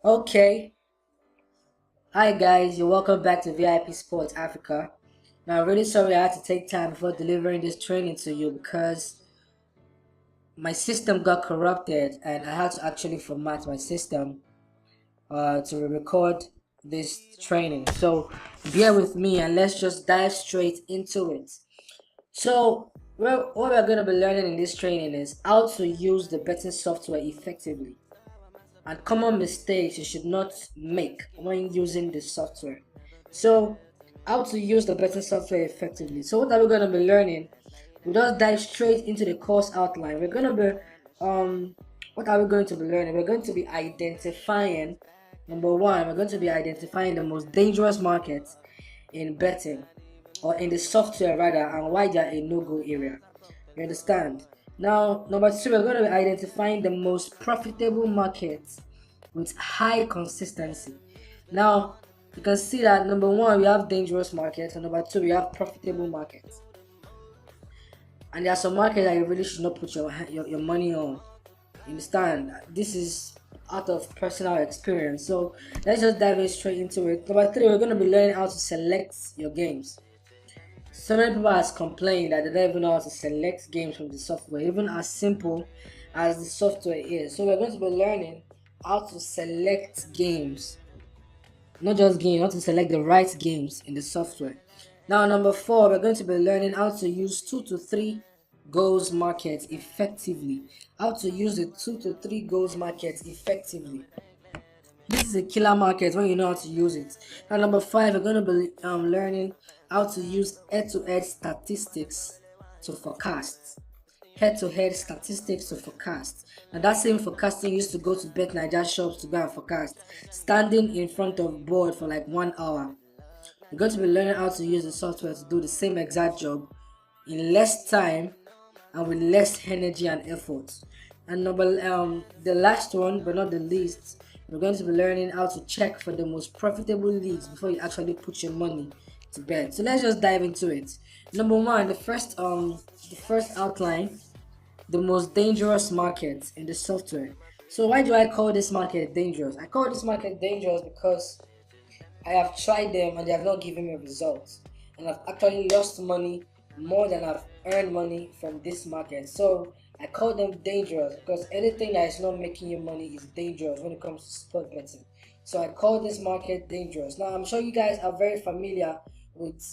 Okay, hi guys, you're welcome back to VIP Sports Africa. Now, I'm really sorry I had to take time before delivering this training to you because my system got corrupted and I had to actually format my system to record this training. So, bear with me and let's just dive straight into it. So, what we're going to be learning in this training is how to use the betting software effectively and common mistakes you should not make when using the software. So, how to use the betting software effectively. So, what are we going to be learning? We just dive straight into the course outline. We're going to be, what are we going to be learning? We're going to be identifying, number one, we're going to be identifying the most dangerous markets in betting or in the software rather, and why they're a no-go area. You understand? Now, number two, we're going to be identifying the most profitable markets with high consistency. Now, you can see that number one, we have dangerous markets, and number two, we have profitable markets. And there are some markets that you really should not put your money on. You understand? This is out of personal experience. So let's just dive in straight into it. Number three, we're going to be learning how to select your games. So many people has complained that they don't even know how to select games from the software, even as simple as the software is. So we're going to be learning how to select games, not just games, how to select the right games in the software. Now, number four, we're going to be learning how to use 2 to 3 goals markets effectively. How to use the 2 to 3 goals markets effectively. This is a killer market when you know how to use it. Now, number five, we're going to be learning how to use head-to-head statistics to forecast. Head-to-head statistics to forecast. And that same forecasting used to go to Bet Niger shops to go and forecast, standing in front of board for like 1 hour. You're going to be learning how to use the software to do the same exact job in less time and with less energy and effort. And the last one, but not the least, we're going to be learning how to check for the most profitable leagues before you actually put your money to bet. So let's just dive into it. Number one, the first outline, the most dangerous market in the software. So why do I call this market dangerous? I call this market dangerous because I have tried them and they have not given me results. And I've actually lost money more than I've earned money from this market. So I call them dangerous because anything that is not making you money is dangerous when it comes to sport betting. So I call this market dangerous. Now I'm sure you guys are very familiar with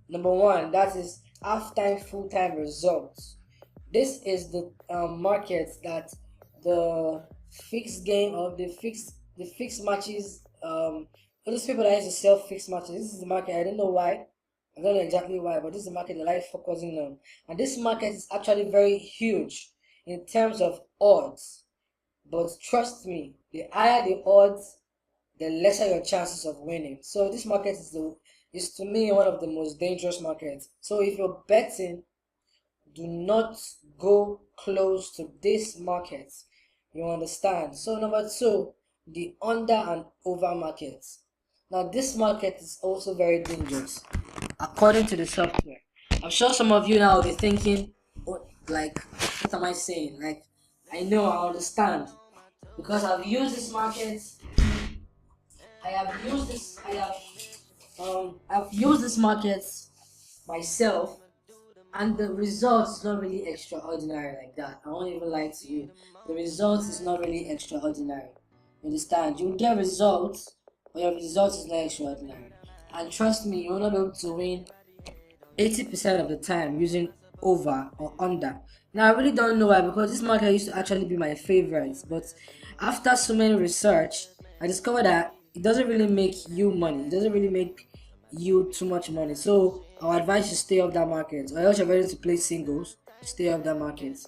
number one, that is half-time, full-time results. This is the market that the fixed game or the fixed matches. For those people that used to sell fixed matches, this is the market. I don't know why. I don't know exactly why, but this is the market that I like focusing on. And this market is actually very huge in terms of odds. But trust me, the higher the odds, the lesser your chances of winning. So this market is to me one of the most dangerous markets. So if you're betting, do not go close to this market. You understand? So number two, the under and over market. Now this market is also very dangerous according to the software. I'm sure some of you now will be thinking, oh, like, what am I saying? Like, I know, I understand because I've used this market myself, and the result is not really extraordinary like that. I won't even lie to you. The result is not really extraordinary. You understand? You get results, but your result is not extraordinary. And trust me, you'll not be able to win 80% of the time using over or under. Now, I really don't know why because this market used to actually be my favorite, but after so many research, I discovered that it doesn't really make you money. It doesn't really make you too much money. So, I would advise you to stay off that market. Or else you're ready to play singles, stay off that market.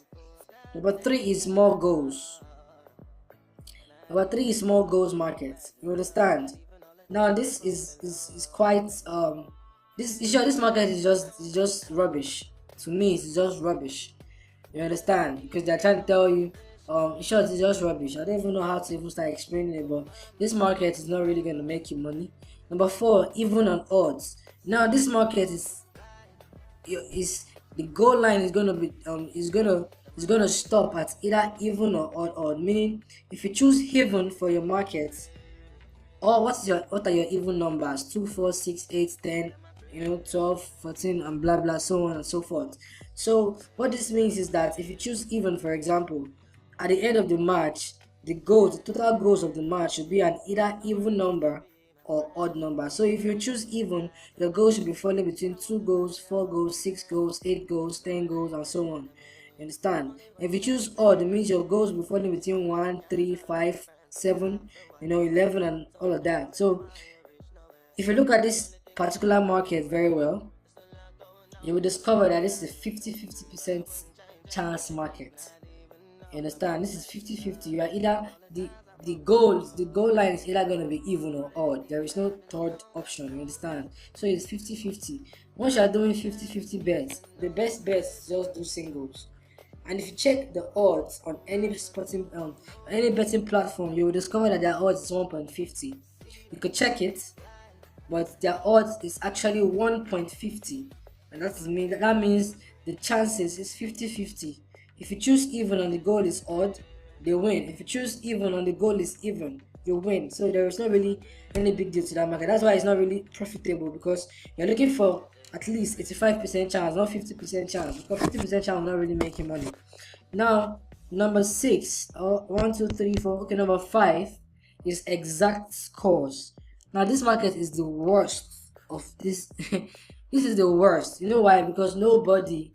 Number three is more goals. Number three is more goals market. You understand? Now this is quite this market is just rubbish. To me it's just rubbish. You understand? Because they're trying to tell you in short it's just rubbish. I don't even know how to even start explaining it, but this market is not really gonna make you money. Number four, even on odds. Now this market is the goal line is gonna is going to stop at either even or odd. Meaning, if you choose even for your market, or what are your even numbers? 2, 4, 6, 8, 10, 12, 14, and blah blah, so on and so forth. So what this means is that if you choose even, for example, at the end of the match, the total goals of the match should be an either even number or odd number. So if you choose even, your goals should be falling between 2 goals, 4 goals, 6 goals, 8 goals, 10 goals, and so on. You understand? If you choose odd, it means your goals will be falling between 1, 3, 5, 7, 11, and all of that. So if you look at this particular market very well, you will discover that this is a 50% chance market. You understand? This is 50-50. You are either the goal line is either going to be even or odd. There is no third option. You understand? So it's 50-50. Once you are doing 50-50 bets, the best bets is just do singles. And if you check the odds on any betting platform, you will discover that their odds is 1.50. You could check it, but their odds is actually 1.50, and that means the chances is 50-50. If you choose even and the goal is odd, they win. If you choose even and the goal is even, you win. So there is not really any big deal to that market. That's why it's not really profitable, because you're looking for at least 85% chance, not 50% chance, because 50% chance will not really make you money. Now, number 6, or 1, 2, 3, 4, okay, number 5 is exact scores. Now, this market is the worst of this. This is the worst. You know why? Because nobody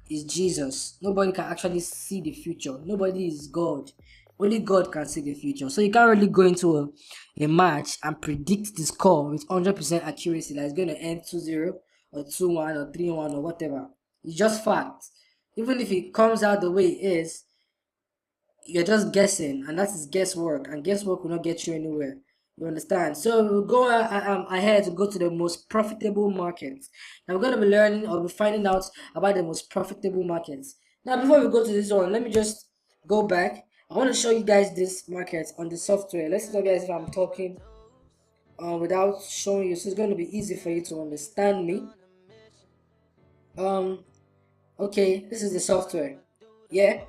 is Jesus. Nobody can actually see the future. Nobody is God. Only God can see the future. So you can't really go into a match and predict the score with 100% accuracy that it's going to end 2-0 or 2-1 or 3-1 or whatever. It's just fact. Even if it comes out the way it is, you're just guessing, and that is guesswork, and guesswork will not get you anywhere. You understand? So we'll go ahead to go to the most profitable markets. Now we're going to be learning or be finding out about the most profitable markets. Now before we go to this one, let me just go back. I want to show you guys this market on the software. Let's see guys if I'm talking without showing you, so it's going to be easy for you to understand me. Okay, this is the software. Yeah.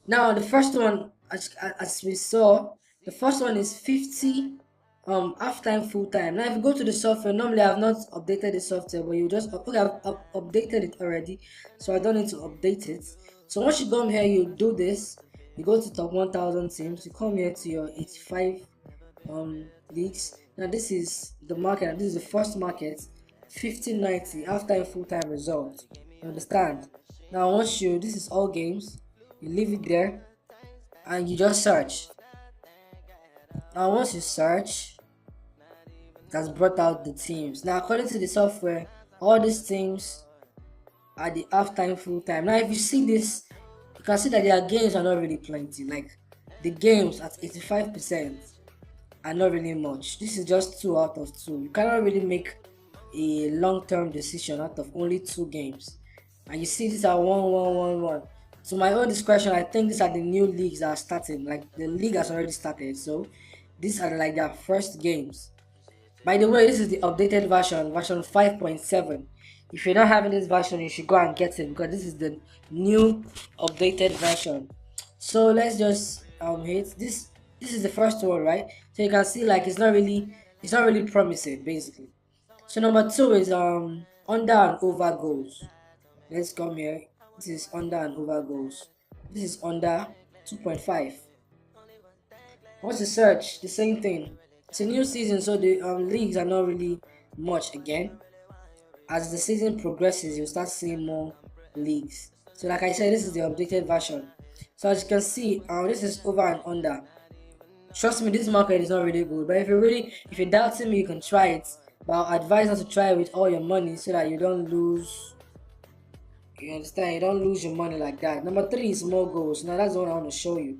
Now the first one, as we saw, the first one is 50 half time, full time. Now if you go to the software, normally I've not updated the software, but you just okay, I've updated it already, so I don't need to update it. So once you come here, you do this. You go to top 1000 teams. You come here to your 85 leagues. Now this is the market, and this is the first market. 1590 half time, full time result. You understand? Now once this is all games, you leave it there and you just search. Now once you search, that's brought out the teams. Now according to the software, all these teams are the half-time, full-time. Now if you see this, you can see that their games are not really plenty. Like the games at 85% are not really much. This is just 2 out of 2. You cannot really make a long-term decision out of only 2 games. And you see these are 1-1-1-1. To my own discretion, I think these are the new leagues that are starting. Like the league has already started, so these are like their first games. By the way, this is the updated version 5.7. If you're not having this version, you should go and get it, because this is the new updated version. So let's just hit this. This is the first one, right? So you can see like it's not really promising basically. So number 2 is under and over goals. Let's come here. This is under and over goals. This is under 2.5. Once you search, the same thing. It's a new season, so the leagues are not really much again. As the season progresses, you'll start seeing more leagues. So like I said, this is the updated version. So as you can see, this is over and under. Trust me, this market is not really good. But if you're doubting me, you can try it. But I'll advise not to try it with all your money, so that you don't lose. You understand? You don't lose your money like that. Number 3 is more goals. Now that's the one I want to show you.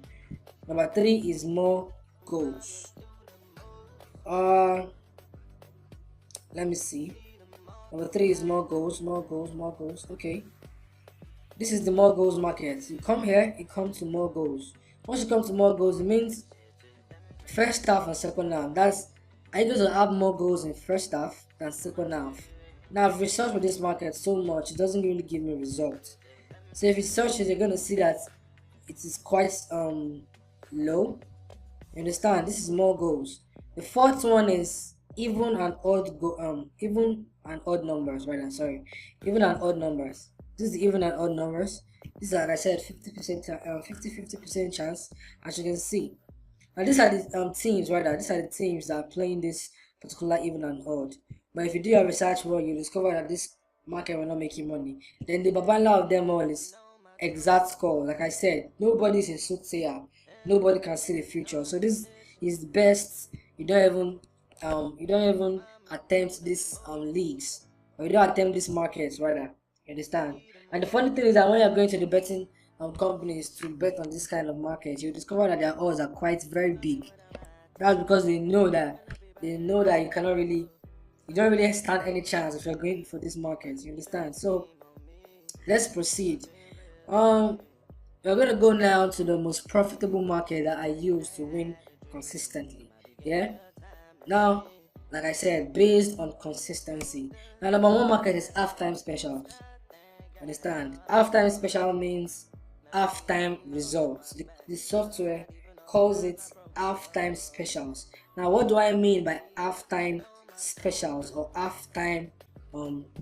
Number 3 is more goals. Let me see. Number 3 is more goals. Okay. This is the more goals market. You come here, you come to more goals. Once you come to more goals, it means first half and second half. Are you going to have more goals in first half than second half? Now I've researched with this market so much, it doesn't really give me results. So if you search it, you're going to see that it is quite low. You understand? This is more goals. The fourth one is even and odd numbers, rather, sorry. Even and odd numbers. This is even and odd numbers. This is, like I said, 50%, 50% chance, as you can see. And these are the teams, rather. These are the teams that are playing this particular even and odd. But if you do your research well, you discover that this market will not make you money. Then the babala of them all is exact score. Like I said, nobody's a soothsayer. Nobody can see the future. So this is the best. You don't even attempt these leagues, or you don't attempt these markets, rather. You understand? And the funny thing is that when you're going to the betting companies to bet on this kind of market, you discover that their odds are quite very big. That's because they know that you don't really stand any chance if you're going for this market. You understand? So let's proceed. Um, we're gonna go now to the most profitable market that I use to win consistently. Yeah. Now, like I said, based on consistency. Now, number one market is halftime specials. Understand? Halftime special means halftime results. The software calls it halftime specials. Now, what do I mean by halftime specials or halftime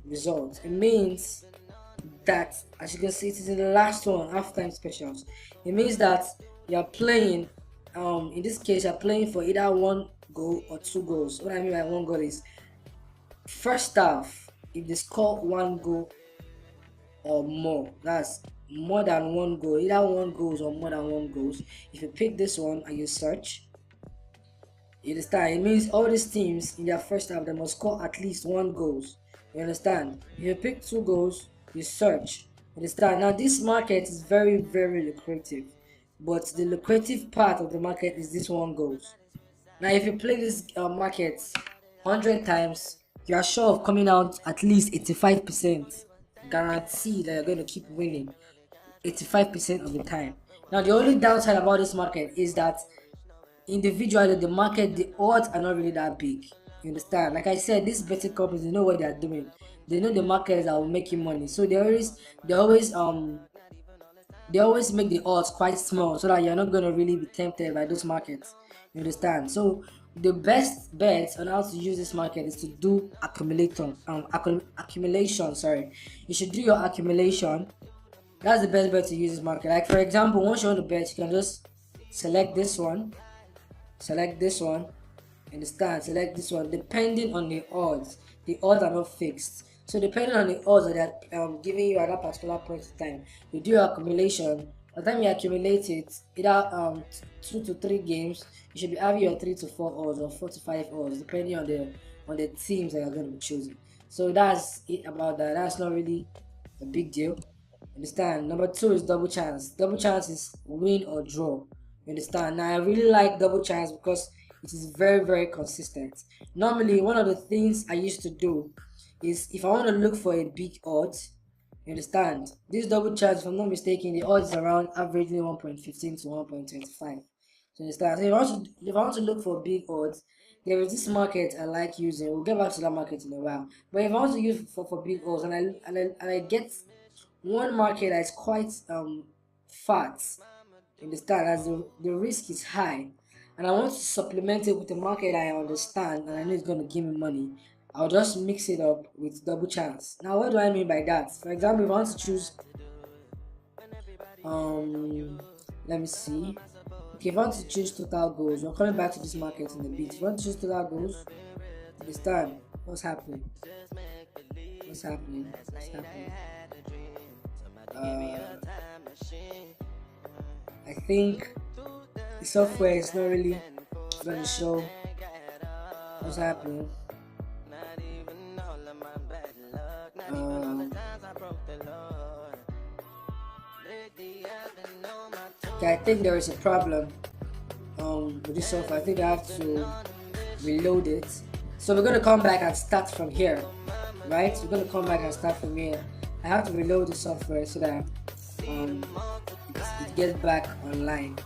results? It means that, as you can see, it is in the last one, halftime specials. It means that you're playing, in this case, you're playing for either one goal or two goals. What I mean by one goal is, first half, if they score one goal or more, that's more than one goal, either one goals or more than one goals. If you pick this one and you search, you understand? It means all these teams in their first half, they must score at least one goals. You understand? If you pick two goals, you search. You understand? Now this market is very, very lucrative, but the lucrative part of the market is this one goals. Now if you play this market 100 times, you are sure of coming out at least 85%. Guarantee that you're going to keep winning 85% of the time. Now the only downside about this market is that individually the market, the odds are not really that big. You understand? Like I said, these betting companies, they know what they are doing. They know the markets that will make you money, so they always make the odds quite small so that you're not going to really be tempted by those markets. You understand? So the best bet on how to use this market is to do accumulation. Sorry, you should do your accumulation. That's the best bet to use this market. Like for example, once you want to bet, you can just select this one, understand, select this one. Depending on the odds, the odds are not fixed. So depending on the odds that they're giving you at that particular point in time, you do your accumulation. By the time you accumulate it, either 2 to 3 games, you should be having your 3 to 4 odds or 4 to 5 odds, depending on the teams that you're going to be choosing. So that's it about that. That's not really a big deal. Understand? Number two is double chance. Double chance is win or draw. You understand? Now I really like double chance because it is very, very consistent. Normally, one of the things I used to do is, if I want to look for a big odds, you understand, this double chance, if I'm not mistaken, the odds is around averagely 1.15 to 1.25. So you understand? So if I want to look for big odds, there is this market I like using. We'll get back to that market in a while. But if I want to use for big odds, and I get one market that is quite fat, you understand, as the risk is high, and I want to supplement it with a market I understand and I know it's going to give me money, I'll just mix it up with double chance. Now what do I mean by that? For example, if I want to choose let me see. Okay, if I want to choose total goals, we're coming back to this market in a bit. If you want to choose total goals, understand what's happening. I think the software is not really going to show what's happening. Okay, I think there is a problem with this software. I think I have to reload it. So we're going to come back and start from here, right? We're going to come back and start from here. I have to reload the software so that it gets back online.